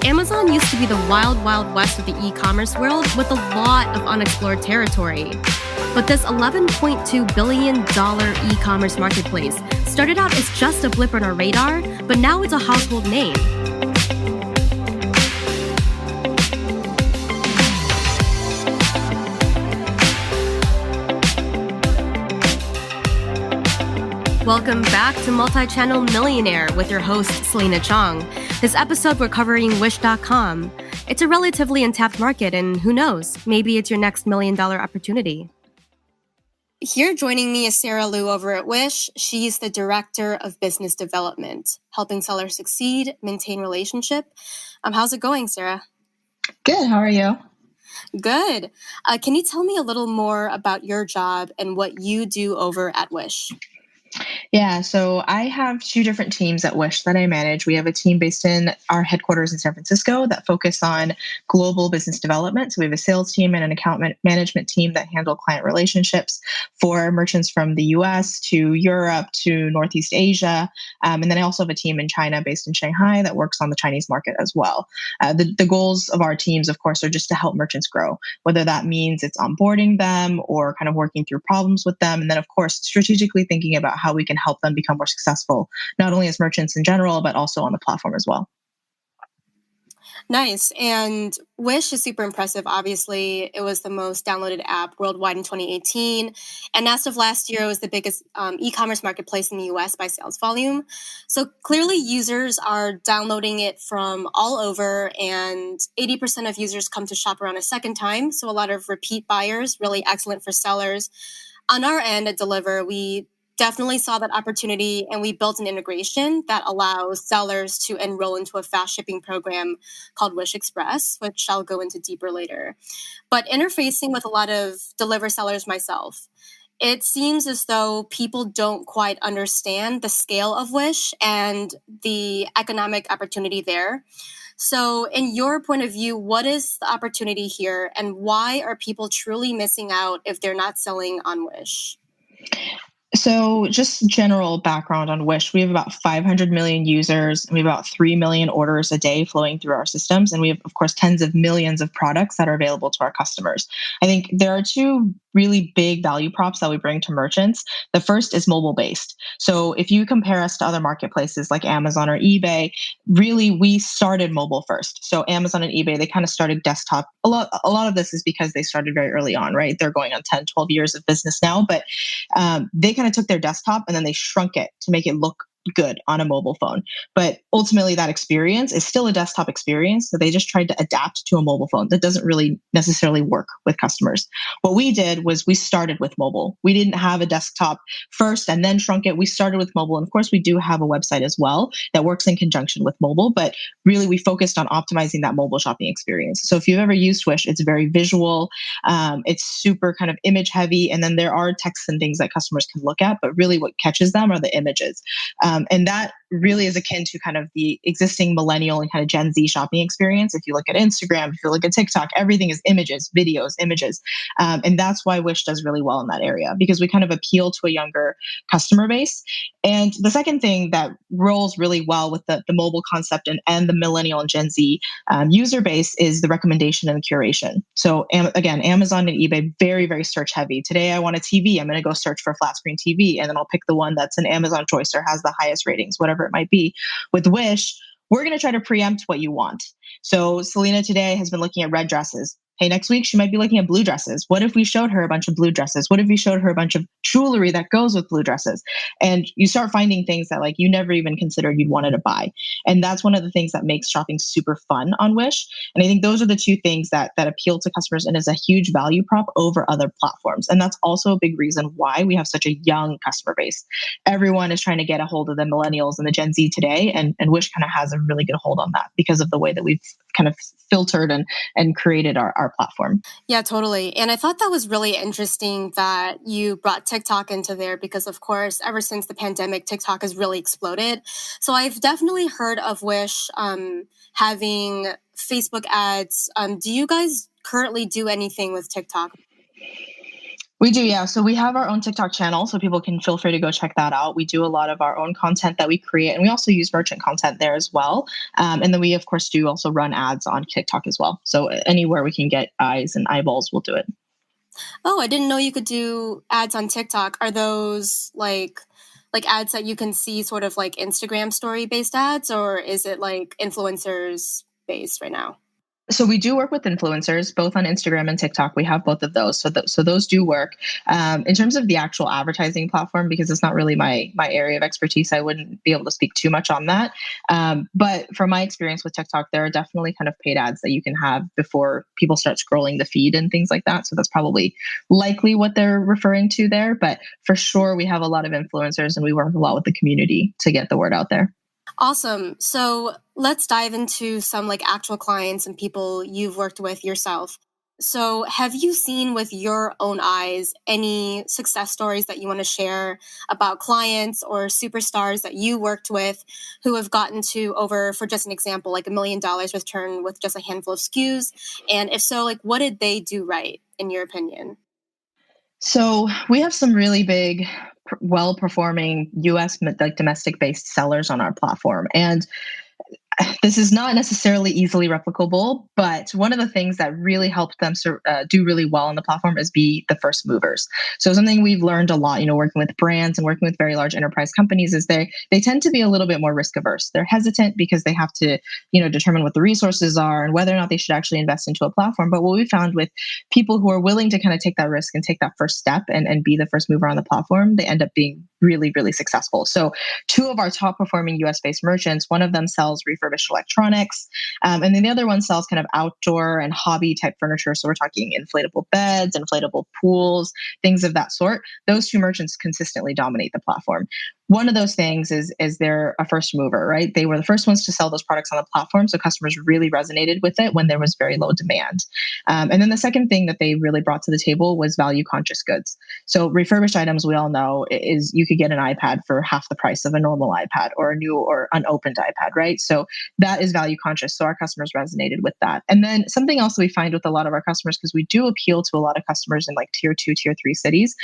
Amazon used to be the wild, wild west of the e-commerce world with a lot of unexplored territory. But this $11.2 billion e-commerce marketplace started out as just a blip on our radar, but now it's a household name. Welcome back to Multichannel Millionaire with your host, Celena Chong. This episode, we're covering Wish.com. It's a relatively untapped market, and who knows, maybe it's your next $1 million opportunity. Here joining me is Sarah Luo over at Wish. She's the Director of Business Development, helping sellers succeed, maintain relationship. How's it going, Sarah? Good. How are you? Good. Can you tell me a little more about your job and what you do over at Wish? Yeah, so I have two different teams at Wish that I manage. We have a team based in our headquarters in San Francisco that focus on global business development. So we have a sales team and an account management team that handle client relationships for merchants from the US to Europe to Northeast Asia. And then I also have a team in China based in Shanghai that works on the Chinese market as well. The goals of our teams, of course, are just to help merchants grow, whether that means it's onboarding them or kind of working through problems with them. And then, of course, strategically thinking about how we can help them become more successful, not only as merchants in general, but also on the platform as well. Nice. And Wish is super impressive. Obviously, it was the most downloaded app worldwide in 2018. And as of last year, it was the biggest e-commerce marketplace in the US by sales volume. So clearly users are downloading it from all over, and 80% of users come to shop around a second time. So a lot of repeat buyers, really excellent for sellers. On our end at Deliver, we definitely saw that opportunity, and we built an integration that allows sellers to enroll into a fast shipping program called Wish Express, which I'll go into deeper later. But interfacing with a lot of Deliver sellers myself, it seems as though people don't quite understand the scale of Wish and the economic opportunity there. So in your point of view, what is the opportunity here, and why are people truly missing out if they're not selling on Wish? So just general background on Wish, we have about 500 million users, and we have about 3 million orders a day flowing through our systems. And we have, of course, tens of millions of products that are available to our customers. I think there are two really big value props that we bring to merchants. The first is mobile based. So if you compare us to other marketplaces like Amazon or eBay, really we started mobile first. So Amazon and eBay, they kind of started desktop. A lot of this is because they started very early on, right? They're going on 10, 12 years of business now, but they kind of took their desktop and then they shrunk it to make it look good on a mobile phone. But ultimately that experience is still a desktop experience. So they just tried to adapt to a mobile phone that doesn't really necessarily work with customers. What we did was we started with mobile. We didn't have a desktop first and then shrunk it. We started with mobile. And of course we do have a website as well that works in conjunction with mobile, but really we focused on optimizing that mobile shopping experience. So if you've ever used Wish, it's very visual. It's super kind of image heavy. And then there are texts and things that customers can look at, but really what catches them are the images. And that really is akin to kind of the existing millennial and kind of Gen Z shopping experience. If you look at Instagram, if you look at TikTok, everything is images, videos, images. And that's why Wish does really well in that area, because we kind of appeal to a younger customer base. And the second thing that rolls really well with the mobile concept and the millennial and Gen Z user base is the recommendation and the curation. So again, Amazon and eBay, very, very search heavy. Today I want a TV. I'm going to go search for a flat screen TV, and then I'll pick the one that's an Amazon choice or has the highest ratings, whatever it might be. With Wish, we're going to try to preempt what you want. So Celena today has been looking at red dresses. Hey, next week she might be looking at blue dresses. What if we showed her a bunch of blue dresses? What if we showed her a bunch of jewelry that goes with blue dresses? And you start finding things that like you never even considered you'd wanted to buy. And that's one of the things that makes shopping super fun on Wish. And I think those are the two things that appeal to customers and is a huge value prop over other platforms. And that's also a big reason why we have such a young customer base. Everyone is trying to get a hold of the millennials and the Gen Z today. And Wish kind of has a really good hold on that because of the way that we've kind of filtered and created our platform. Yeah, totally. And I thought that was really interesting that you brought TikTok into there because, of course, ever since the pandemic, TikTok has really exploded. So I've definitely heard of Wish having Facebook ads. Do you guys currently do anything with TikTok? We do, yeah. So we have our own TikTok channel, so people can feel free to go check that out. We do a lot of our own content that we create, and we also use merchant content there as well. And then we, of course, do also run ads on TikTok as well. So anywhere we can get eyes and eyeballs, we'll do it. Oh, I didn't know you could do ads on TikTok. Are those like ads that you can see sort of like Instagram story based ads, or is it like influencers based right now? So we do work with influencers both on Instagram and TikTok. We have both of those, so those do work. In terms of the actual advertising platform, because it's not really my area of expertise, I wouldn't be able to speak too much on that. But from my experience with TikTok, there are definitely kind of paid ads that you can have before people start scrolling the feed and things like that. So that's probably likely what they're referring to there. But for sure, we have a lot of influencers, and we work a lot with the community to get the word out there. Awesome. So let's dive into some like actual clients and people you've worked with yourself. So, have you seen with your own eyes any success stories that you want to share about clients or superstars that you worked with who have gotten to over, for just an example, like $1 million return with just a handful of SKUs? And if so, like what did they do right, in your opinion? So we have some really big, well-performing U.S. like domestic-based sellers on our platform, and this is not necessarily easily replicable, but one of the things that really helped them do really well on the platform is be the first movers. So something we've learned a lot, working with brands and working with very large enterprise companies is they tend to be a little bit more risk averse. They're hesitant because they have to, determine what the resources are and whether or not they should actually invest into a platform. But what we found with people who are willing to kind of take that risk and take that first step and be the first mover on the platform, they end up being really, really successful. So two of our top performing US based merchants, one of them sells refurbished electronics, and then the other one sells kind of outdoor and hobby type furniture. So we're talking inflatable beds, inflatable pools, things of that sort. Those two merchants consistently dominate the platform. One of those things is they're a first mover, right? They were the first ones to sell those products on the platform. So customers really resonated with it when there was very low demand. And then the second thing that they really brought to the table was value conscious goods. So refurbished items, we all know, is you could get an iPad for half the price of a normal iPad or a new or unopened iPad, right? So that is value conscious. So our customers resonated with that. And then something else that we find with a lot of our customers, because we do appeal to a lot of customers in like tier 2, tier 3 cities,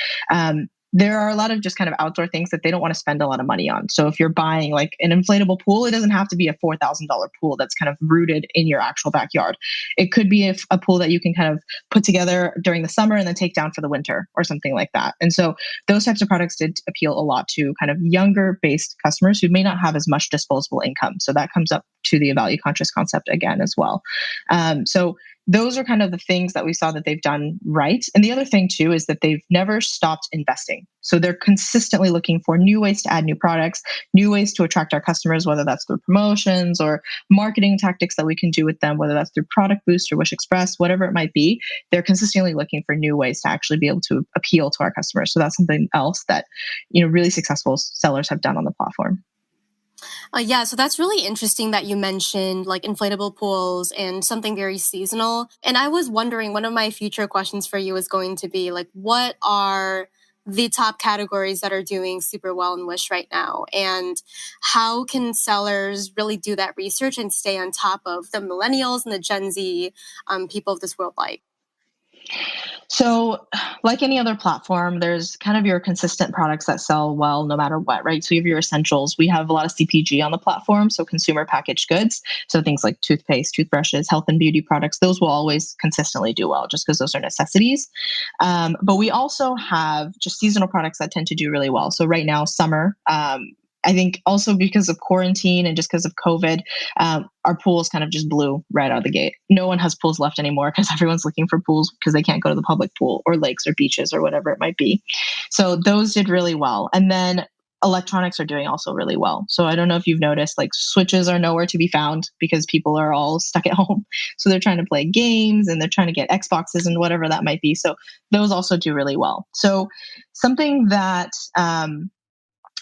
there are a lot of just kind of outdoor things that they don't want to spend a lot of money on. So if you're buying like an inflatable pool, it doesn't have to be a $4,000 pool that's kind of rooted in your actual backyard. It could be a pool that you can kind of put together during the summer and then take down for the winter or something like that. And so those types of products did appeal a lot to kind of younger based customers who may not have as much disposable income. So that comes up to the value conscious concept again as well. So those are kind of the things that we saw that they've done right. And the other thing too is that they've never stopped investing. So they're consistently looking for new ways to add new products, new ways to attract our customers, whether that's through promotions or marketing tactics that we can do with them, whether that's through Product Boost or Wish Express, whatever it might be. They're consistently looking for new ways to actually be able to appeal to our customers. So that's something else that, really successful sellers have done on the platform. Yeah, so that's really interesting that you mentioned like inflatable pools and something very seasonal. And I was wondering, one of my future questions for you is going to be like, what are the top categories that are doing super well in Wish right now? And how can sellers really do that research and stay on top of the millennials and the Gen Z people of this world like? So, like any other platform, there's kind of your consistent products that sell well no matter what, right? So, you have your essentials. We have a lot of CPG on the platform, so consumer packaged goods. So, things like toothpaste, toothbrushes, health and beauty products, those will always consistently do well just because those are necessities. But we also have just seasonal products that tend to do really well. So, right now, summer. I think also because of quarantine and just because of COVID, our pools kind of just blew right out of the gate. No one has pools left anymore because everyone's looking for pools because they can't go to the public pool or lakes or beaches or whatever it might be. So those did really well. And then electronics are doing also really well. So I don't know if you've noticed, like switches are nowhere to be found because people are all stuck at home. So they're trying to play games and they're trying to get Xboxes and whatever that might be. So those also do really well. So something that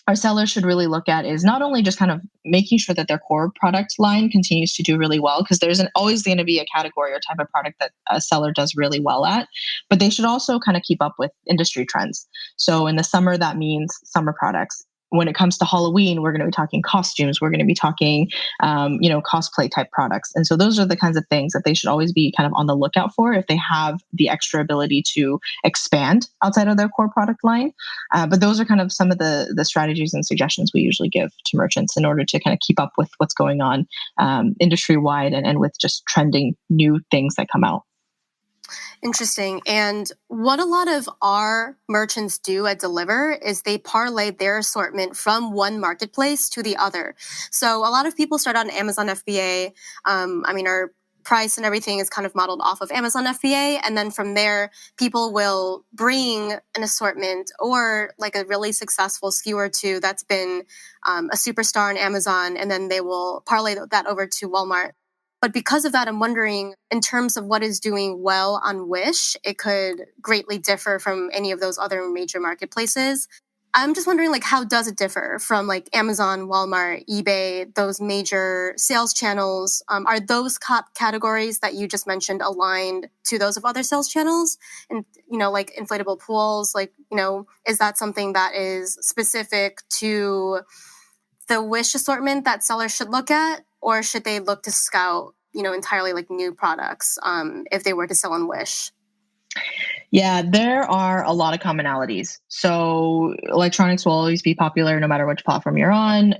our sellers should really look at is not only just kind of making sure that their core product line continues to do really well, because there's always going to be a category or type of product that a seller does really well at, but they should also kind of keep up with industry trends. So in the summer, that means summer products. when it comes to Halloween, we're going to be talking costumes. We're going to be talking, cosplay type products. And so those are the kinds of things that they should always be kind of on the lookout for if they have the extra ability to expand outside of their core product line. But those are kind of some of the strategies and suggestions we usually give to merchants in order to kind of keep up with what's going on industry wide and with just trending new things that come out. Interesting. And what a lot of our merchants do at Deliver is they parlay their assortment from one marketplace to the other. So a lot of people start on Amazon FBA. Our price and everything is kind of modeled off of Amazon FBA. And then from there, people will bring an assortment or like a really successful SKU or two that's been a superstar on Amazon, and then they will parlay that over to Walmart. But because of that, I'm wondering, in terms of what is doing well on Wish, it could greatly differ from any of those other major marketplaces. I'm just wondering, like, how does it differ from like Amazon, Walmart, eBay, those major sales channels? Are those categories that you just mentioned aligned to those of other sales channels? And, like inflatable pools, is that something that is specific to the Wish assortment that sellers should look at? Or should they look to scout, entirely like new products if they were to sell on Wish? Yeah, there are a lot of commonalities. So electronics will always be popular no matter which platform you're on.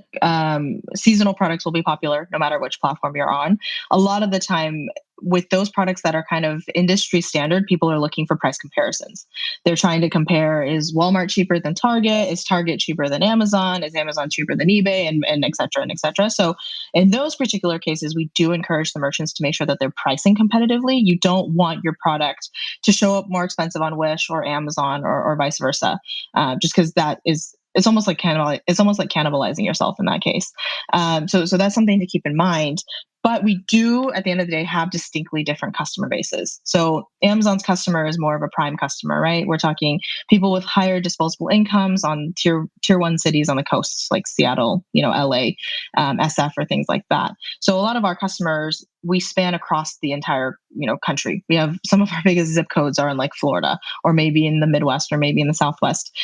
Seasonal products will be popular no matter which platform you're on. A lot of the time, with those products that are kind of industry standard, people are looking for price comparisons. They're trying to compare, is Walmart cheaper than Target? Is Target cheaper than Amazon? Is Amazon cheaper than eBay? And et cetera, and et cetera. So in those particular cases, we do encourage the merchants to make sure that they're pricing competitively. You don't want your product to show up more expensive on Wish or Amazon or vice versa, just because it's almost like cannibalizing yourself in that case. So that's something to keep in mind. But we do, at the end of the day, have distinctly different customer bases. So Amazon's customer is more of a prime customer, right? We're talking people with higher disposable incomes on tier one cities on the coasts, like Seattle, LA, SF, or things like that. So a lot of our customers, we span across the entire, country. We have some of our biggest zip codes are in like Florida, or maybe in the Midwest, or maybe in the Southwest.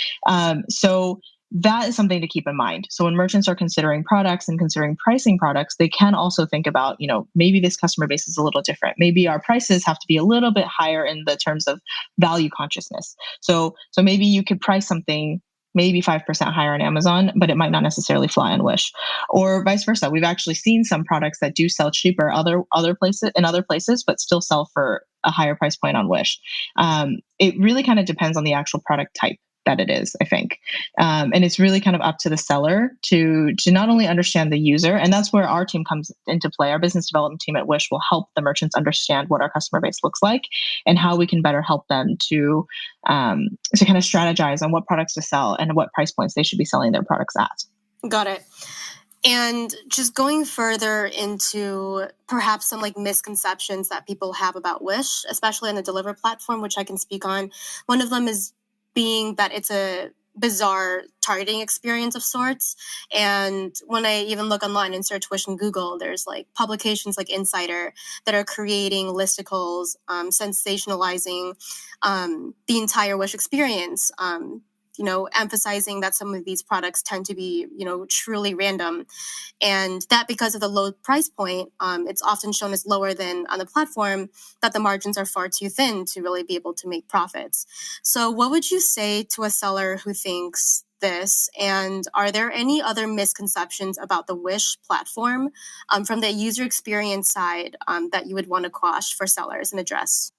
So that is something to keep in mind. So when merchants are considering products and considering pricing products, they can also think about, maybe this customer base is a little different. Maybe our prices have to be a little bit higher in the terms of value consciousness. So maybe you could price something maybe 5% higher on Amazon, but it might not necessarily fly on Wish, or vice versa. We've actually seen some products that do sell cheaper other places, but still sell for a higher price point on Wish. It really kind of depends on the actual product type that it is, I think. And it's really kind of up to the seller to not only understand the user, and that's where our team comes into play. Our business development team at Wish will help the merchants understand what our customer base looks like and how we can better help them to kind of strategize on what products to sell and what price points they should be selling their products at. Got it. And just going further into perhaps some like misconceptions that people have about Wish, especially on the Deliver platform, which I can speak on. One of them is being that it's a bizarre targeting experience of sorts. And when I even look online and search Wish in Google, there's like publications like Insider that are creating listicles, sensationalizing the entire Wish experience, emphasizing that some of these products tend to be, truly random. And that because of the low price point, it's often shown as lower than on the platform, that the margins are far too thin to really be able to make profits. So what would you say to a seller who thinks this? And are there any other misconceptions about the Wish platform from the user experience side that you would want to quash for sellers and address?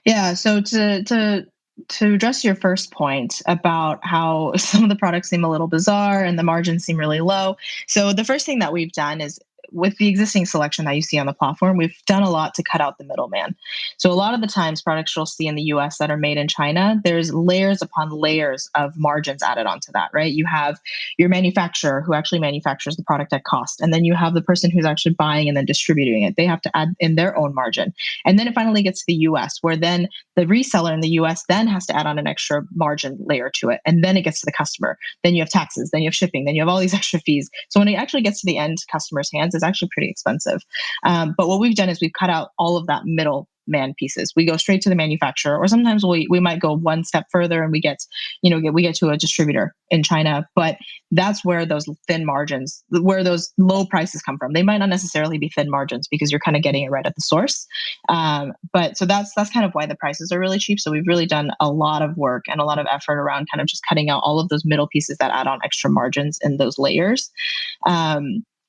Yeah, so to address your first point about how some of the products seem a little bizarre and the margins seem really low. So the first thing that we've done is, with the existing selection that you see on the platform, we've done a lot to cut out the middleman. So a lot of the times products you'll see in the US that are made in China, there's layers upon layers of margins added onto that, right? You have your manufacturer who actually manufactures the product at cost. And then you have the person who's actually buying and then distributing it. They have to add in their own margin. And then it finally gets to the US, where then the reseller in the US then has to add on an extra margin layer to it. And then it gets to the customer. Then you have taxes, then you have shipping, then you have all these extra fees. So when it actually gets to the end customer's hands, it's actually pretty expensive. But what we've done is we've cut out all of that middle middleman pieces. We go straight to the manufacturer, or sometimes we might go one step further and we get to a distributor in China. But that's where those thin margins, where those low prices come from. They might not necessarily be thin margins because you're kind of getting it right at the source. But so that's kind of why the prices are really cheap. So we've really done a lot of work and a lot of effort around kind of just cutting out all of those middle pieces that add on extra margins in those layers.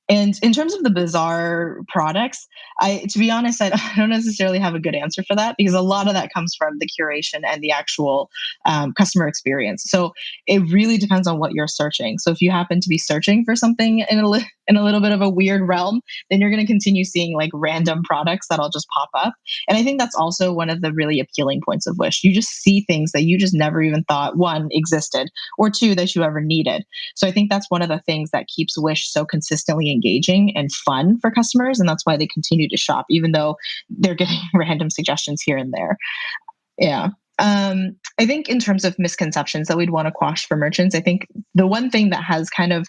And in terms of the bizarre products, to be honest, I don't necessarily have a good answer for that, because a lot of that comes from the curation and the actual customer experience. So it really depends on what you're searching. So if you happen to be searching for something in a little bit of a weird realm, then you're going to continue seeing like random products that'll just pop up. And I think that's also one of the really appealing points of Wish. You just see things that you just never even thought, one, existed, or two, that you ever needed. So I think that's one of the things that keeps Wish so consistently engaging and fun for customers. And that's why they continue to shop, even though they're getting random suggestions here and there. Yeah. I think in terms of misconceptions that we'd want to quash for merchants, I think the one thing that has kind of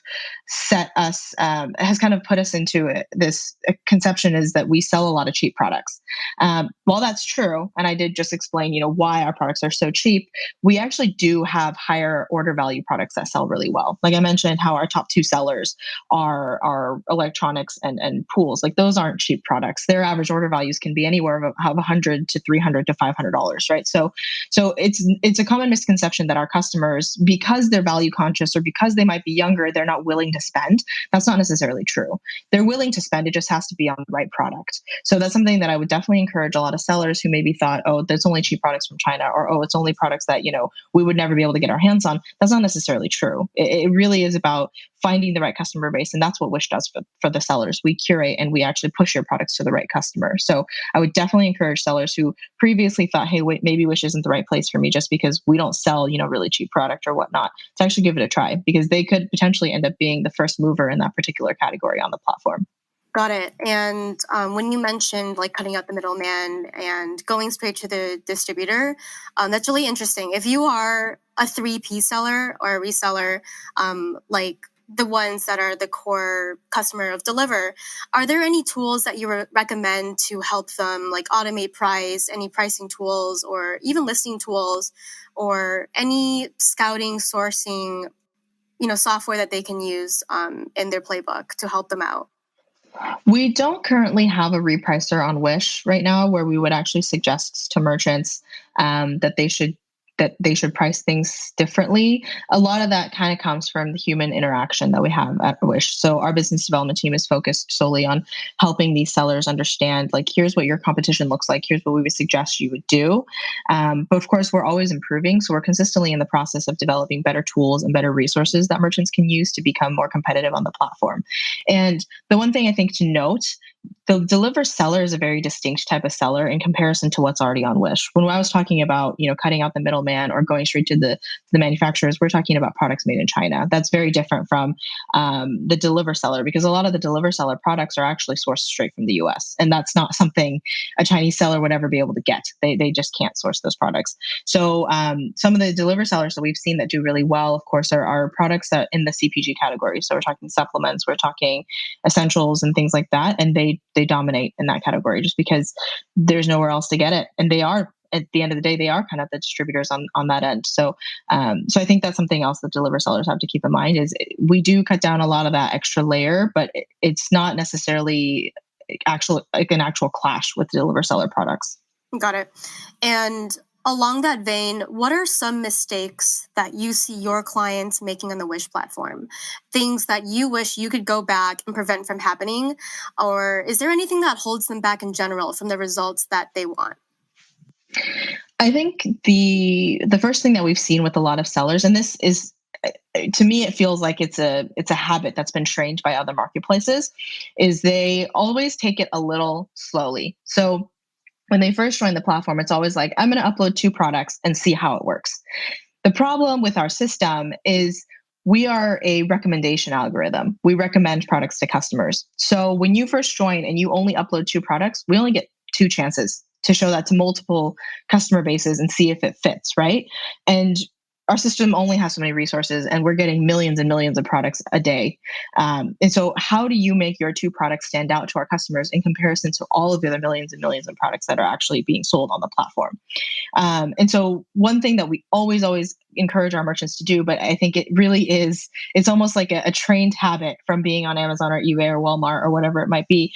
has kind of put us into this conception is that we sell a lot of cheap products. While that's true, and I did just explain, why our products are so cheap, we actually do have higher order value products that sell really well. Like I mentioned, how our top two sellers are electronics and pools. Like those aren't cheap products. Their average order values can be anywhere of $100 to $300 to $500, right? So it's a common misconception that our customers, because they're value conscious or because they might be younger, they're not willing to spend. That's not necessarily true. They're willing to spend. It just has to be on the right product. So that's something that I would definitely encourage a lot of sellers who maybe thought, oh, that's only cheap products from China, or oh, it's only products that we would never be able to get our hands on. That's not necessarily true. It really is about finding the right customer base, and that's what Wish does for the sellers. We curate and we actually push your products to the right customer. So I would definitely encourage sellers who previously thought, hey, wait, maybe Wish isn't the right place for me just because we don't sell, really cheap product or whatnot, to actually give it a try, because they could potentially end up being the first mover in that particular category on the platform. Got it. And when you mentioned like cutting out the middleman and going straight to the distributor, that's really interesting. If you are a 3P seller or a reseller, like the ones that are the core customer of Deliver, are there any tools that you recommend to help them like automate price, any pricing tools or even listing tools, or any scouting, sourcing, software that they can use in their playbook to help them out? We don't currently have a repricer on Wish right now where we would actually suggest to merchants that they should price things differently. A lot of that kind of comes from the human interaction that we have at Wish. So our business development team is focused solely on helping these sellers understand, like, here's what your competition looks like. Here's what we would suggest you would do. But of course, we're always improving. So we're consistently in the process of developing better tools and better resources that merchants can use to become more competitive on the platform. And the one thing I think to note, the Deliver seller is a very distinct type of seller in comparison to what's already on Wish. When I was talking about, cutting out the middleman or going straight to the manufacturers, we're talking about products made in China. That's very different from the Deliver seller, because a lot of the Deliver seller products are actually sourced straight from the US. And that's not something a Chinese seller would ever be able to get. They just can't source those products. So some of the Deliver sellers that we've seen that do really well, of course, are products that in the CPG category. So we're talking supplements, we're talking essentials and things like that. And they dominate in that category just because there's nowhere else to get it. And they are, at the end of the day, they are kind of the distributors on that end. So I think that's something else that Deliver sellers have to keep in mind, is we do cut down a lot of that extra layer, but it's not necessarily an actual clash with Deliver seller products. Got it. And along that vein, what are some mistakes that you see your clients making on the Wish platform? Things that you wish you could go back and prevent from happening? Or is there anything that holds them back in general from the results that they want? I think the first thing that we've seen with a lot of sellers, and this is, to me, it feels like it's a habit that's been trained by other marketplaces, is they always take it a little slowly. So when they first join the platform, it's always like, I'm going to upload 2 products and see how it works. The problem with our system is we are a recommendation algorithm. We recommend products to customers. So when you first join and you only upload 2 products, we only get 2 chances to show that to multiple customer bases and see if it fits, right? And our system only has so many resources, and we're getting millions and millions of products a day. And so how do you make your two products stand out to our customers in comparison to all of the other millions and millions of products that are actually being sold on the platform? And so one thing that we always encourage our merchants to do, but I think it really is, it's almost like a trained habit from being on Amazon or eBay or Walmart or whatever it might be.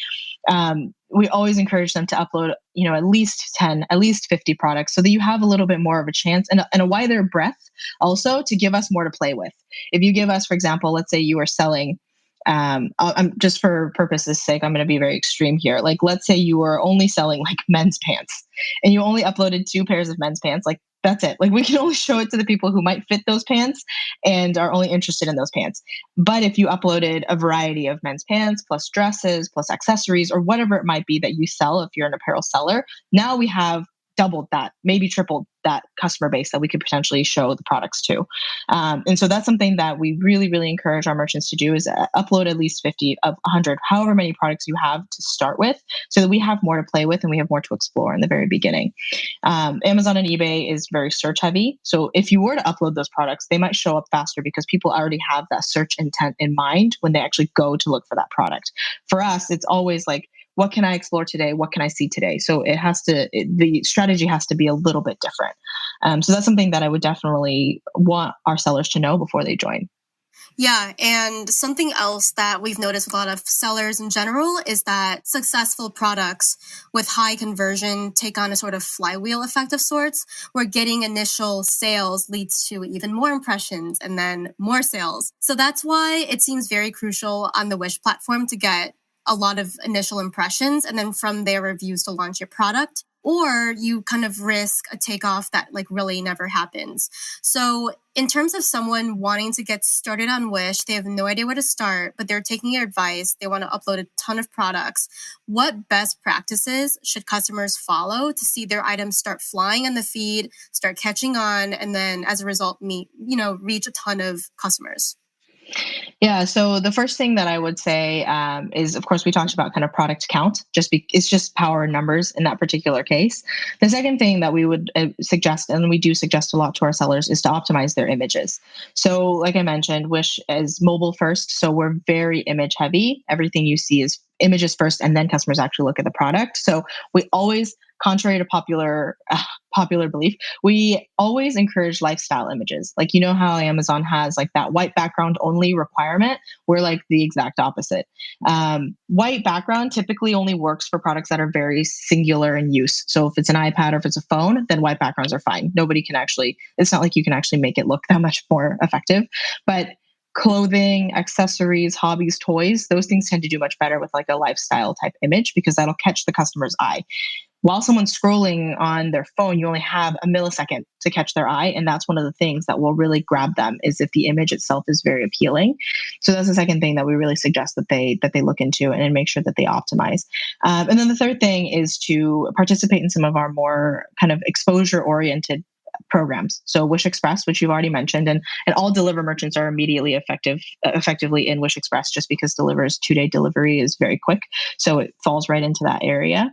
We always encourage them to upload, at least 10, at least 50 products so that you have a little bit more of a chance and a wider breadth also to give us more to play with. If you give us, for example, let's say you are selling, I'm just for purposes sake, I'm going to be very extreme here. Like, let's say you were only selling like men's pants and you only uploaded 2 pairs of men's pants. Like, that's it. Like, we can only show it to the people who might fit those pants and are only interested in those pants. But if you uploaded a variety of men's pants plus dresses plus accessories or whatever it might be that you sell, if you're an apparel seller, now we have doubled that, maybe tripled that customer base that we could potentially show the products to. And so that's something that we really encourage our merchants to do, is upload at least 50 of 100, however many products you have to start with, so that we have more to play with and we have more to explore in the very beginning. Amazon and eBay is very search heavy. So if you were to upload those products, they might show up faster because people already have that search intent in mind when they actually go to look for that product. For us, it's always like, what can I explore today? What can I see today? So the strategy has to be a little bit different. So that's something that I would definitely want our sellers to know before they join. Yeah, and something else that we've noticed with a lot of sellers in general is that successful products with high conversion take on a sort of flywheel effect of sorts, where getting initial sales leads to even more impressions and then more sales. So that's why it seems very crucial on the Wish platform to get a lot of initial impressions and then from their reviews to launch your product, or you kind of risk a takeoff that like really never happens. So in terms of someone wanting to get started on Wish, they have no idea where to start, but they're taking your advice, they want to upload a ton of products. What best practices should customers follow to see their items start flying on the feed, start catching on, and then as a result reach a ton of customers? Yeah. So the first thing that I would say is, of course, we talked about kind of product count. It's just power numbers in that particular case. The second thing that we would suggest, and we do suggest a lot to our sellers, is to optimize their images. So, like I mentioned, Wish is mobile first, so we're very image heavy. Everything you see is images first, and then customers actually look at the product. So we always, contrary to popular belief, we always encourage lifestyle images. Like, how Amazon has like that white background only requirement. We're like the exact opposite. White background typically only works for products that are very singular in use. So if it's an iPad or if it's a phone, then white backgrounds are fine. It's not like you can actually make it look that much more effective. But clothing, accessories, hobbies, toys, those things tend to do much better with like a lifestyle type image because that'll catch the customer's eye. While someone's scrolling on their phone, you only have a millisecond to catch their eye. And that's one of the things that will really grab them, is if the image itself is very appealing. So that's the second thing that we really suggest that they look into and make sure that they optimize. And then the third thing is to participate in some of our more kind of exposure oriented programs. So Wish Express, which you've already mentioned, and all Deliver merchants are immediately effectively in Wish Express, just because Deliver's 2-day delivery is very quick. So it falls right into that area.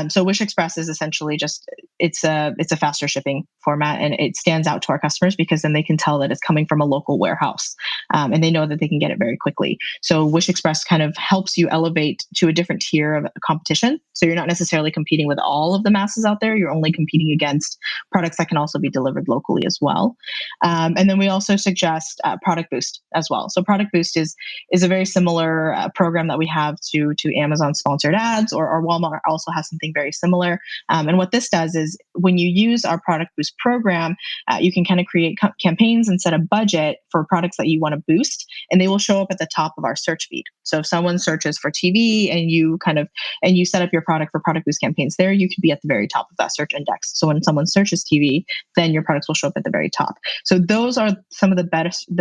So Wish Express is essentially just, it's a faster shipping format, and it stands out to our customers because then they can tell that it's coming from a local warehouse, and they know that they can get it very quickly. So Wish Express kind of helps you elevate to a different tier of competition. So you're not necessarily competing with all of the masses out there. You're only competing against products that can also be delivered locally as well. And then we also suggest Product Boost as well. So Product Boost is a very similar program that we have to Amazon sponsored ads, or Walmart also has something very similar. And what this does is, when you use our Product Boost program, you can kind of create campaigns and set a budget for products that you want to boost, and they will show up at the top of our search feed. So if someone searches for TV and you set up your product for Product Boost campaigns there, you could be at the very top of that search index. So when someone searches TV, then your products will show up at the very top. So those are some of the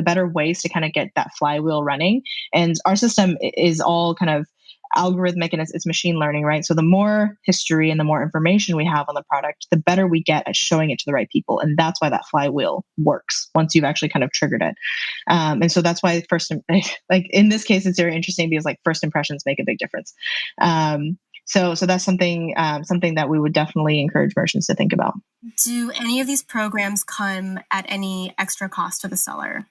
better ways to kind of get that flywheel running. And our system is all kind of algorithmic, and it's machine learning, right? So the more history and the more information we have on the product, the better we get at showing it to the right people. And that's why that flywheel works once you've actually kind of triggered it. And so that's why like in this case, it's very interesting because like first impressions make a big difference. So that's something that we would definitely encourage merchants to think about. Do any of these programs come at any extra cost to the seller?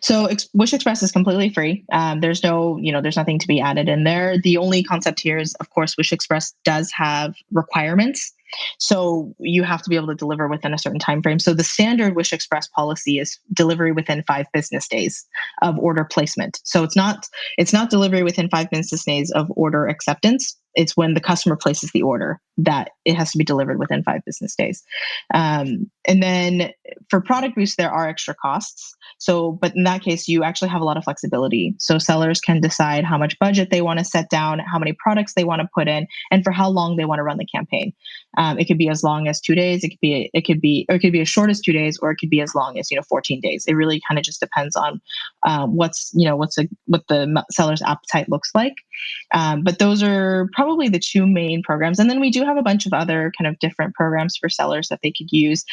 So Wish Express is completely free. There's there's nothing to be added in there. The only concept here is, of course, Wish Express does have requirements. So you have to be able to deliver within a certain time frame. So the standard Wish Express policy is delivery within 5 business days of order placement. So it's not delivery within 5 business days of order acceptance. It's when the customer places the order that it has to be delivered within 5 business days. And then for product boost, there are extra costs. So, but in that case, you actually have a lot of flexibility. So sellers can decide how much budget they want to set down, how many products they want to put in, and for how long they want to run the campaign. It could be as long as 2 days. It could be as short as 2 days, or it could be as long as 14 days. It really kind of just depends on what the seller's appetite looks like. But those are probably the 2 main programs, and then we do have a bunch of other kind of different programs for sellers that they could use.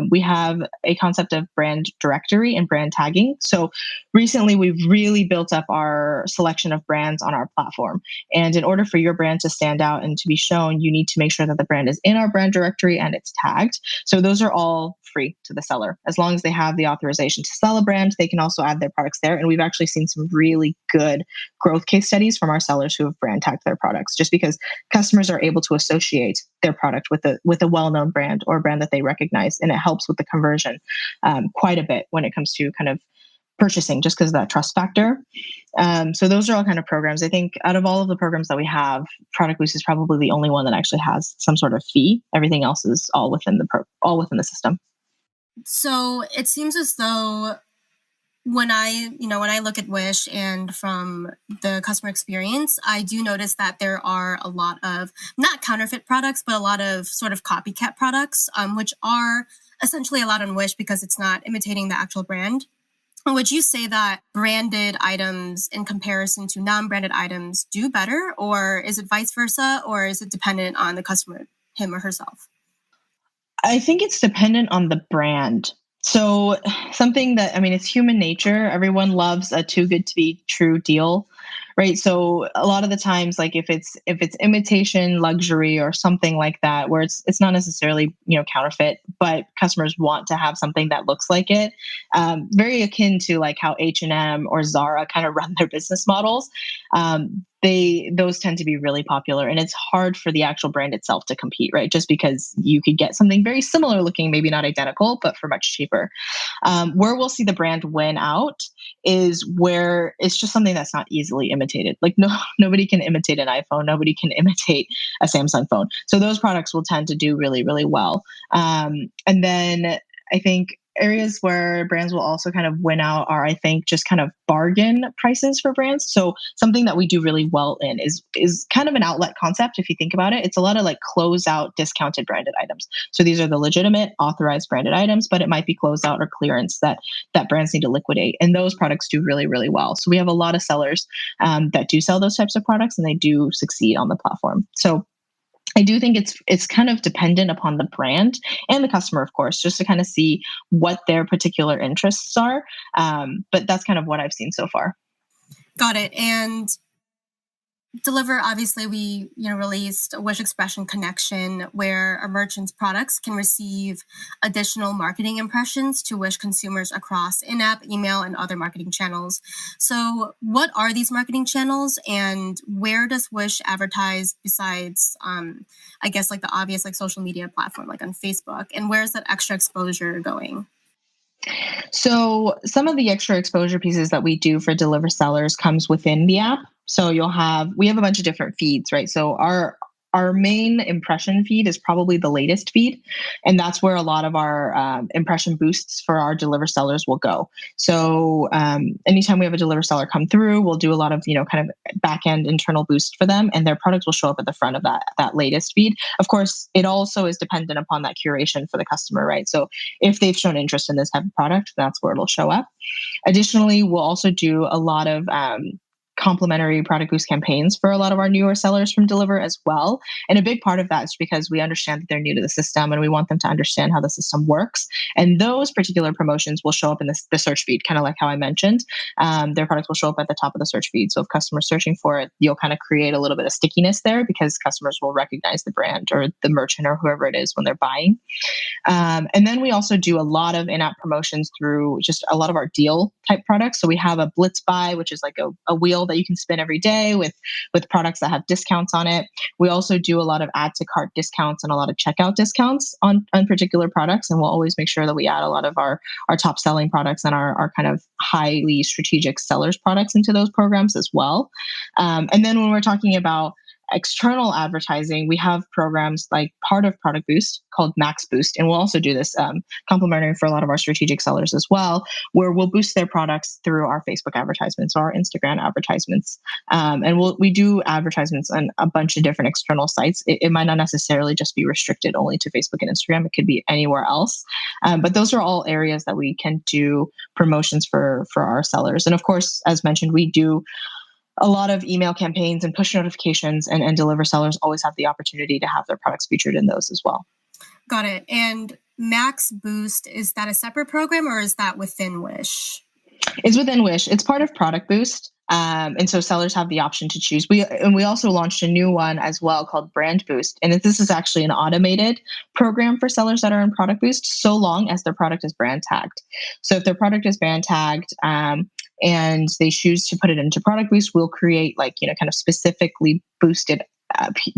We have a concept of brand directory and brand tagging. So recently, we've really built up our selection of brands on our platform, and in order for your brand to stand out and to be shown, you need to make sure that the brand is in our brand directory and it's tagged. So those are all free to the seller. As long as they have the authorization to sell a brand, they can also add their products there. And we've actually seen some really good growth case studies from our sellers who have brand tagged their products, just because customers are able to associate their product with a well-known brand or a brand that they recognize. And it helps with the conversion quite a bit when it comes to kind of purchasing, just because of that trust factor. So those are all kind of programs. I think out of all of the programs that we have, Product Boost is probably the only one that actually has some sort of fee. Everything else is all within the system. So it seems as though when I look at Wish and from the customer experience, I do notice that there are a lot of not counterfeit products, but a lot of sort of copycat products, which are essentially allowed on Wish because it's not imitating the actual brand. Would you say that branded items in comparison to non-branded items do better, or is it vice versa, or is it dependent on the customer, him or herself? I think it's dependent on the brand. So something that, it's human nature. Everyone loves a too good to be true deal, right? So a lot of the times, like if it's imitation luxury or something like that, where it's not necessarily, counterfeit, but customers want to have something that looks like it. Very akin to like how H&M or Zara kind of run their business models. Those tend to be really popular, and it's hard for the actual brand itself to compete, right? Just because you could get something very similar looking, maybe not identical, but for much cheaper. Where we'll see the brand win out is where it's just something that's not easily imitated. Like nobody can imitate an iPhone, nobody can imitate a Samsung phone. So those products will tend to do really, really well. And then I think areas where brands will also kind of win out are, I think, just kind of bargain prices for brands. So something that we do really well in is kind of an outlet concept. If you think about it, it's a lot of like closeout discounted branded items. So these are the legitimate authorized branded items, but it might be closeout or clearance that brands need to liquidate. And those products do really, really well. So we have a lot of sellers that do sell those types of products, and they do succeed on the platform. So I do think it's kind of dependent upon the brand and the customer, of course, just to kind of see what their particular interests are. But that's kind of what I've seen so far. Got it. And Deliver, obviously, we released a Wish Expression connection where a merchant's products can receive additional marketing impressions to Wish consumers across in-app, email, and other marketing channels. So what are these marketing channels, and where does Wish advertise besides, I guess, like the obvious like social media platform, like on Facebook, and where's that extra exposure going? So some of the extra exposure pieces that we do for Deliver sellers comes within the app. So we have a bunch of different feeds, right? So our main impression feed is probably the latest feed, and that's where a lot of our impression boosts for our Deliver sellers will go. So anytime we have a Deliver seller come through, we'll do a lot of kind of back end internal boost for them, and their products will show up at the front of that latest feed. Of course, it also is dependent upon that curation for the customer, right? So if they've shown interest in this type of product, that's where it'll show up. Additionally, we'll also do a lot of complimentary product boost campaigns for a lot of our newer sellers from Deliver as well. And a big part of that is because we understand that they're new to the system and we want them to understand how the system works. And those particular promotions will show up in the search feed, kind of like how I mentioned. Their products will show up at the top of the search feed. So if customers searching for it, you'll kind of create a little bit of stickiness there because customers will recognize the brand or the merchant or whoever it is when they're buying. And then we also do a lot of in-app promotions through just a lot of our deal type products. So we have a Blitz Buy, which is like a wheel that you can spin every day with products that have discounts on it. We also do a lot of add to cart discounts and a lot of checkout discounts on particular products. And we'll always make sure that we add a lot of our top selling products and our kind of highly strategic sellers products into those programs as well. And then when we're talking about external advertising, we have programs like part of Product Boost called Max Boost. And we'll also do this complimentary for a lot of our strategic sellers as well, where we'll boost their products through our Facebook advertisements or our Instagram advertisements. And we do advertisements on a bunch of different external sites. It might not necessarily just be restricted only to Facebook and Instagram. It could be anywhere else. But those are all areas that we can do promotions for our sellers. And of course, as mentioned, we do a lot of email campaigns and push notifications, and Deliver sellers always have the opportunity to have their products featured in those as well. Got it. And Max Boost, is that a separate program or is that within Wish? It's within Wish. It's part of Product Boost. And so sellers have the option to choose. We also launched a new one as well called Brand Boost. And this is actually an automated program for sellers that are in Product Boost, so long as their product is brand tagged. So if their product is brand tagged, and they choose to put it into Product Boost, we'll create kind of specifically boosted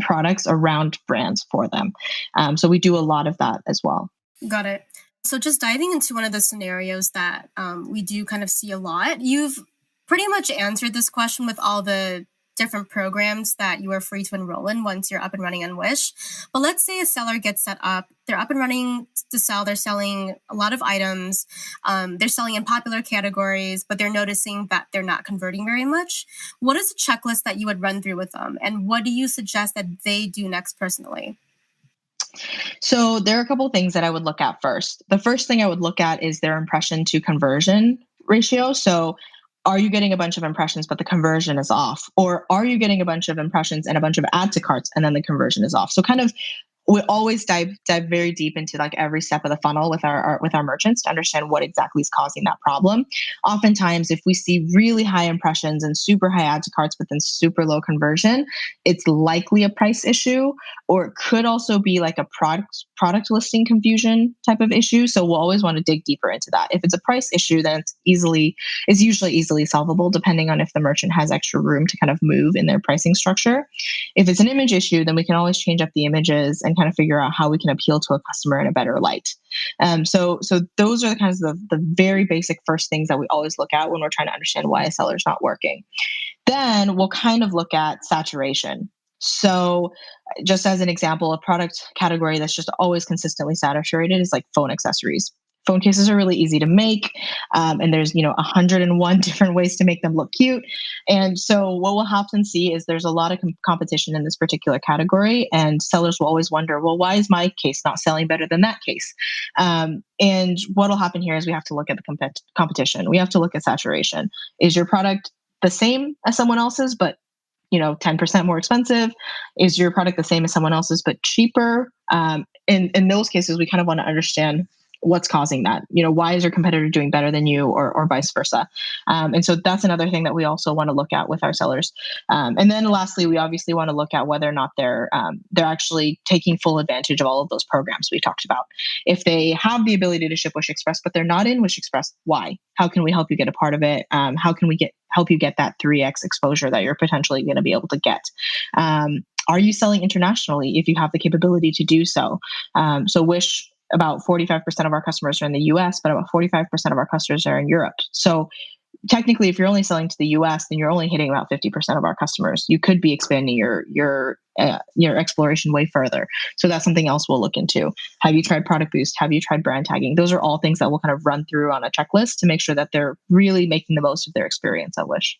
products around brands for them. So we do a lot of that as well. Got it. So just diving into one of the scenarios that we do kind of see a lot, you've pretty much answered this question with all the different programs that you are free to enroll in once you're up and running on Wish. But let's say a seller gets set up, they're up and running to sell, they're selling a lot of items, they're selling in popular categories, but they're noticing that they're not converting very much. What is a checklist that you would run through with them? And what do you suggest that they do next personally? So there are a couple of things that I would look at first. The first thing I would look at is their impression to conversion ratio. So are you getting a bunch of impressions, but the conversion is off? Or are you getting a bunch of impressions and a bunch of add to carts and then the conversion is off? So kind of we always dive very deep into like every step of the funnel with our merchants to understand what exactly is causing that problem. Oftentimes, if we see really high impressions and super high add to carts, but then super low conversion, it's likely a price issue, or it could also be like a product listing confusion type of issue. So we'll always want to dig deeper into that. If it's a price issue, then it's usually easily solvable, depending on if the merchant has extra room to kind of move in their pricing structure. If it's an image issue, then we can always change up the images and kind of figure out how we can appeal to a customer in a better light. So those are the kinds of the very basic first things that we always look at when we're trying to understand why a seller's not working. Then we'll kind of look at saturation. So just as an example, a product category that's just always consistently saturated is like phone accessories. Phone cases are really easy to make, and there's 101 different ways to make them look cute. And so what we'll often see is there's a lot of competition in this particular category, and sellers will always wonder, well, why is my case not selling better than that case? And what will happen here is we have to look at the competition. We have to look at saturation. Is your product the same as someone else's, but 10% more expensive? Is your product the same as someone else's, but cheaper? In those cases, we kind of want to understand what's causing that. Why is your competitor doing better than you, or vice versa? And so that's another thing that we also want to look at with our sellers. And then lastly, we obviously want to look at whether or not they're actually taking full advantage of all of those programs we talked about. If they have the ability to ship Wish Express, but they're not in Wish Express, why? How can we help you get a part of it? How can we help you get that 3x exposure that you're potentially going to be able to get? Are you selling internationally if you have the capability to do so? So Wish, about 45% of our customers are in the US, but about 45% of our customers are in Europe. So technically, if you're only selling to the US, then you're only hitting about 50% of our customers. You could be expanding your exploration way further. So that's something else we'll look into. Have you tried Product Boost? Have you tried brand tagging? Those are all things that we'll kind of run through on a checklist to make sure that they're really making the most of their experience at Wish.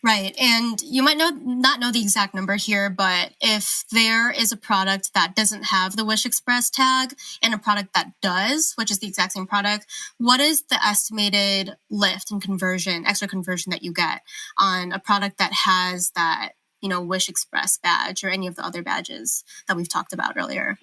Right. And you might not know the exact number here, but if there is a product that doesn't have the Wish Express tag and a product that does, which is the exact same product, what is the estimated lift and conversion, extra conversion that you get on a product that has that, Wish Express badge or any of the other badges that we've talked about earlier?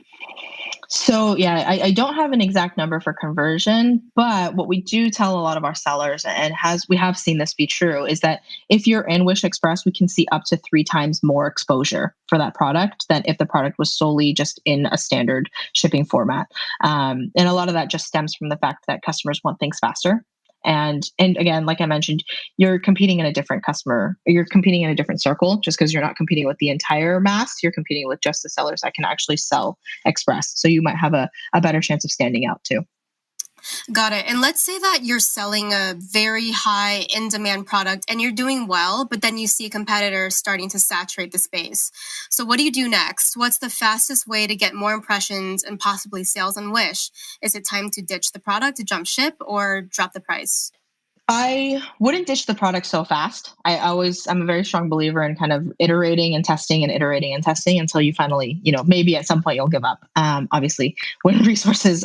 So yeah, I don't have an exact number for conversion, but what we do tell a lot of our sellers, and we have seen this be true, is that if you're in Wish Express, we can see up to 3 times more exposure for that product than if the product was solely just in a standard shipping format. And a lot of that just stems from the fact that customers want things faster. And again, like I mentioned, you're competing in a different you're competing in a different circle. Just because you're not competing with the entire mass, you're competing with just the sellers that can actually sell express. So you might have a better chance of standing out too. Got it. And let's say that you're selling a very high in demand product and you're doing well, but then you see competitors starting to saturate the space. So what do you do next? What's the fastest way to get more impressions and possibly sales on Wish? Is it time to ditch the product, to jump ship, or drop the price? I wouldn't ditch the product so fast. I'm a very strong believer in kind of iterating and testing and iterating and testing until you finally, maybe at some point you'll give up. Obviously, when resources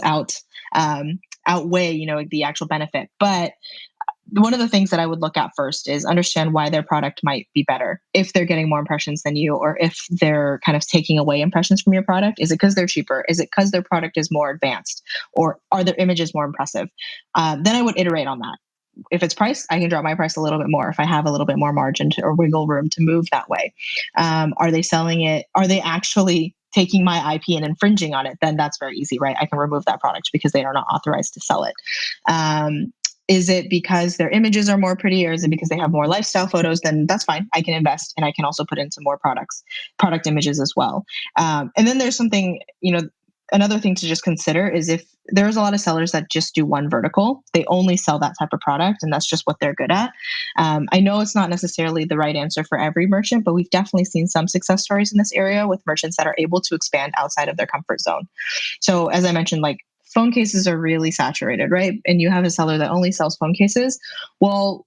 outweigh, the actual benefit. But one of the things that I would look at first is understand why their product might be better. If they're getting more impressions than you, or if they're kind of taking away impressions from your product, is it because they're cheaper? Is it because their product is more advanced, or are their images more impressive? Then I would iterate on that. If it's price, I can drop my price a little bit more if I have a little bit more margin or wiggle room to move that way. Are they selling it? Are they actually taking my IP and infringing on it? Then that's very easy, right? I can remove that product because they are not authorized to sell it. Is it because their images are more pretty, or is it because they have more lifestyle photos? Then that's fine. I can invest, and I can also put into more product images as well. And then there's something, another thing to just consider is if there's a lot of sellers that just do one vertical, they only sell that type of product, and that's just what they're good at. I know it's not necessarily the right answer for every merchant, but we've definitely seen some success stories in this area with merchants that are able to expand outside of their comfort zone. So as I mentioned, like, phone cases are really saturated, right? And you have a seller that only sells phone cases. Well,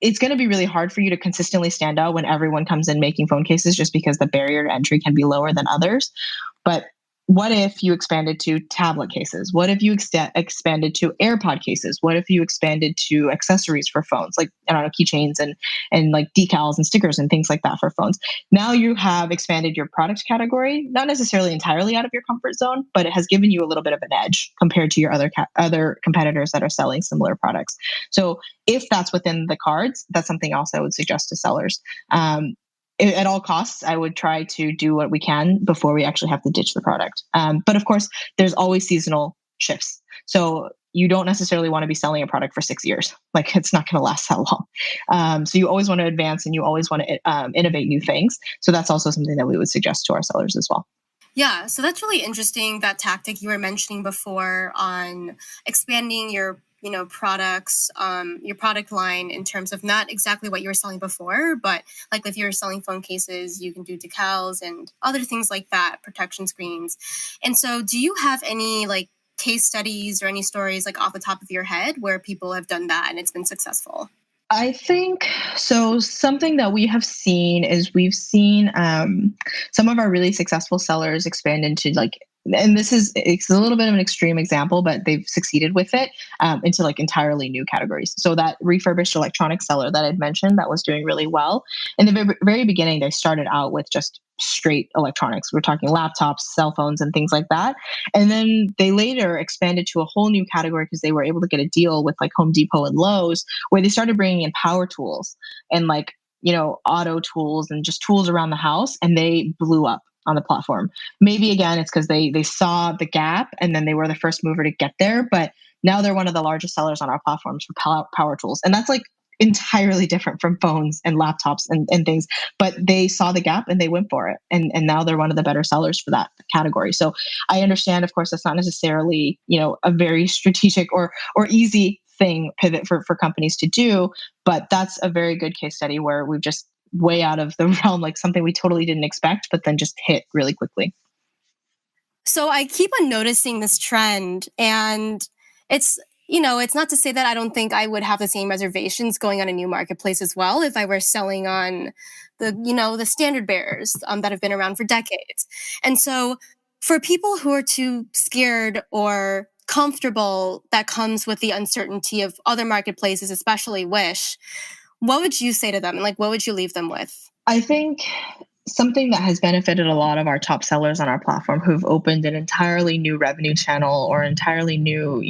it's going to be really hard for you to consistently stand out when everyone comes in making phone cases, just because the barrier to entry can be lower than others. But what if you expanded to tablet cases? What if you expanded to AirPod cases? What if you expanded to accessories for phones, like, I don't know, keychains and like decals and stickers and things like that for phones? Now you have expanded your product category, not necessarily entirely out of your comfort zone, but it has given you a little bit of an edge compared to your other competitors that are selling similar products. So if that's within the cards, that's something else I would suggest to sellers. At all costs, I would try to do what we can before we actually have to ditch the product. But of course, there's always seasonal shifts. So you don't necessarily want to be selling a product for 6 years. Like, it's not going to last that long. So you always want to advance, and you always want to innovate new things. So that's also something that we would suggest to our sellers as well. Yeah, so that's really interesting, that tactic you were mentioning before on expanding your products, your product line, in terms of not exactly what you were selling before, but like if you're selling phone cases, you can do decals and other things like that, protection screens. And so do you have any like case studies or any stories like off the top of your head where people have done that and it's been successful? I think so. Something that we have seen is we've seen some of our really successful sellers expand into, like, and it's a little bit of an extreme example, but they've succeeded with it, into like entirely new categories. So that refurbished electronic seller that I'd mentioned that was doing really well, in the very beginning, they started out with just straight electronics. We're talking laptops, cell phones, and things like that. And then they later expanded to a whole new category because they were able to get a deal with like Home Depot and Lowe's, where they started bringing in power tools and, like, auto tools and just tools around the house, and they blew up on the platform. Maybe again, it's because they saw the gap and then they were the first mover to get there. But now they're one of the largest sellers on our platforms for power tools, and that's like entirely different from phones and laptops and things. But they saw the gap and they went for it, and now they're one of the better sellers for that category. So I understand, of course, that's not necessarily a very strategic or easy thing pivot for companies to do, but that's a very good case study where we've just way out of the realm, like something we totally didn't expect, but then just hit really quickly. So I keep on noticing this trend, and it's it's not to say that I don't think I would have the same reservations going on a new marketplace as well if I were selling on the standard bearers that have been around for decades. And so for people who are too scared or comfortable that comes with the uncertainty of other marketplaces, especially Wish, what would you say to them? And what would you leave them with? I think something that has benefited a lot of our top sellers on our platform who've opened an entirely new revenue channel or entirely new,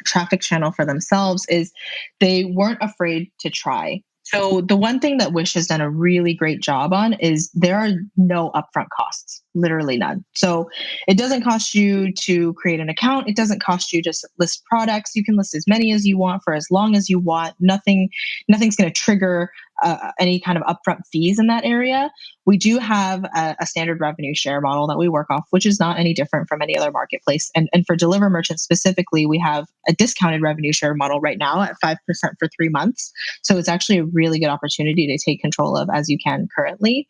traffic channel for themselves is they weren't afraid to try. So the one thing that Wish has done a really great job on is there are no upfront costs, literally none. So it doesn't cost you to create an account. It doesn't cost you to list products. You can list as many as you want for as long as you want. Nothing's going to trigger any kind of upfront fees in that area. We do have a standard revenue share model that we work off, which is not any different from any other marketplace. And for Deliver merchants specifically, we have a discounted revenue share model right now at 5% for 3 months. So it's actually a really good opportunity to take control of as you can currently.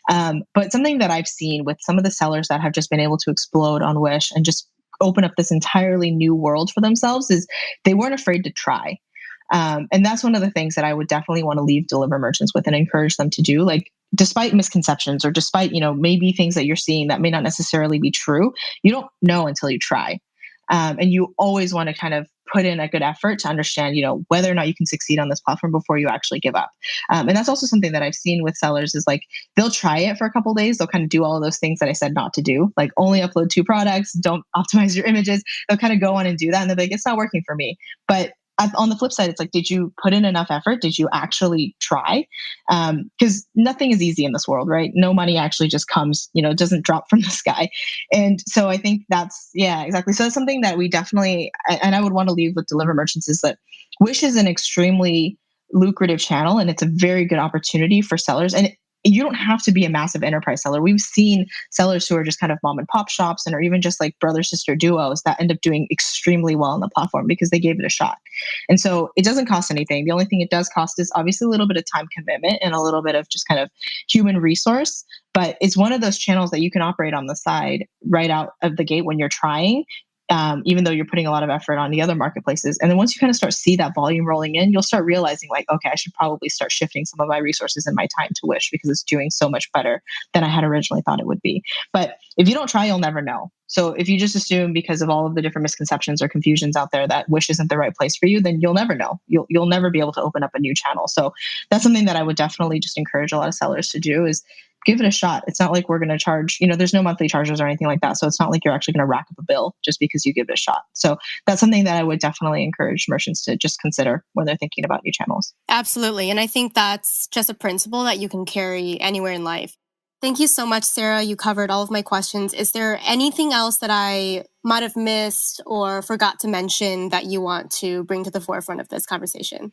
But something that I've seen with some of the sellers that have just been able to explode on Wish and just open up this entirely new world for themselves is they weren't afraid to try. And that's one of the things that I would definitely want to leave Deliver merchants with and encourage them to do. Despite misconceptions or despite, maybe things that you're seeing that may not necessarily be true, you don't know until you try. And you always want to kind of put in a good effort to understand, whether or not you can succeed on this platform before you actually give up. And that's also something that I've seen with sellers is they'll try it for a couple of days. They'll kind of do all of those things that I said not to do, only upload 2 products, don't optimize your images. They'll kind of go on and do that. And they're like, it's not working for me. But on the flip side, it's did you put in enough effort? Did you actually try? Because nothing is easy in this world, right? No money actually just comes, it doesn't drop from the sky. And so I think exactly. So that's something that we definitely, and I would want to leave with Deliver merchants is that Wish is an extremely lucrative channel and it's a very good opportunity for sellers. And you don't have to be a massive enterprise seller. We've seen sellers who are just kind of mom and pop shops and are even just brother sister duos that end up doing extremely well on the platform because they gave it a shot. And so it doesn't cost anything. The only thing it does cost is obviously a little bit of time commitment and a little bit of just kind of human resource. But it's one of those channels that you can operate on the side right out of the gate when you're trying. Even though you're putting a lot of effort on the other marketplaces. And then once you kind of start see that volume rolling in, you'll start realizing okay, I should probably start shifting some of my resources and my time to Wish because it's doing so much better than I had originally thought it would be. But if you don't try, you'll never know. So if you just assume because of all of the different misconceptions or confusions out there that Wish isn't the right place for you, then you'll never know. You'll never be able to open up a new channel. So that's something that I would definitely just encourage a lot of sellers to do is give it a shot. It's not like we're going to charge, there's no monthly charges or anything like that. So it's not like you're actually going to rack up a bill just because you give it a shot. So that's something that I would definitely encourage merchants to just consider when they're thinking about new channels. Absolutely. And I think that's just a principle that you can carry anywhere in life. Thank you so much, Sarah. You covered all of my questions. Is there anything else that I might have missed or forgot to mention that you want to bring to the forefront of this conversation?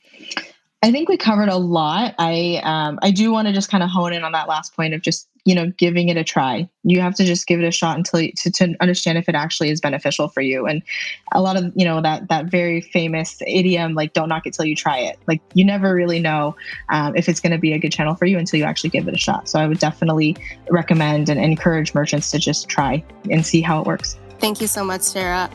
I think we covered a lot. I do want to just kind of hone in on that last point of just, giving it a try. You have to just give it a shot until to understand if it actually is beneficial for you. And a lot of, that very famous idiom, don't knock it till you try it. You never really know if it's going to be a good channel for you until you actually give it a shot. So I would definitely recommend and encourage merchants to just try and see how it works. Thank you so much, Sarah.